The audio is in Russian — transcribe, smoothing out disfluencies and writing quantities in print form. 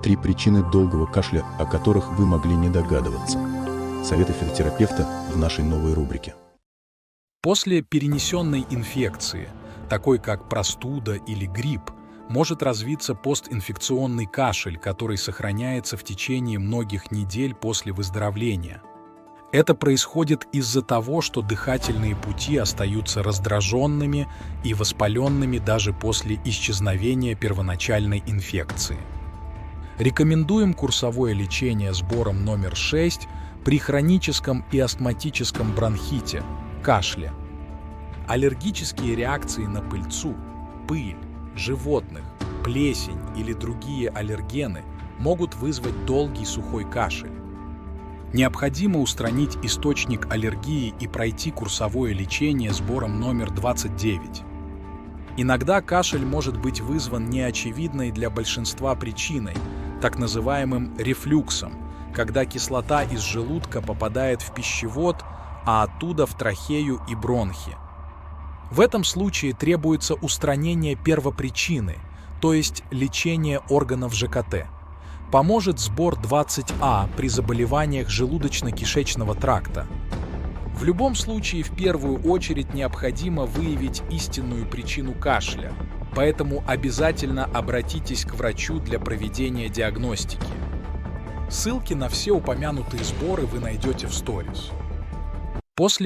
3 причины долгого кашля, о которых вы могли не догадываться. Советы фитотерапевта в нашей новой рубрике. После перенесенной инфекции, такой как простуда или грипп, может развиться постинфекционный кашель, который сохраняется в течение многих недель после выздоровления. Это происходит из-за того, что дыхательные пути остаются раздраженными и воспаленными даже после исчезновения первоначальной инфекции. Рекомендуем курсовое лечение сбором номер 6 при хроническом и астматическом бронхите, кашле. Аллергические реакции на пыльцу, пыль, животных, плесень или другие аллергены могут вызвать долгий сухой кашель. Необходимо устранить источник аллергии и пройти курсовое лечение сбором номер 29. Иногда кашель может быть вызван неочевидной для большинства причиной, так называемым рефлюксом, когда кислота из желудка попадает в пищевод, а оттуда в трахею и бронхи. В этом случае требуется устранение первопричины, то есть лечение органов ЖКТ. Поможет сбор 20А при заболеваниях желудочно-кишечного тракта. В любом случае, в первую очередь необходимо выявить истинную причину кашля, поэтому обязательно обратитесь к врачу для проведения диагностики. Ссылки на все упомянутые сборы вы найдете в сторис. После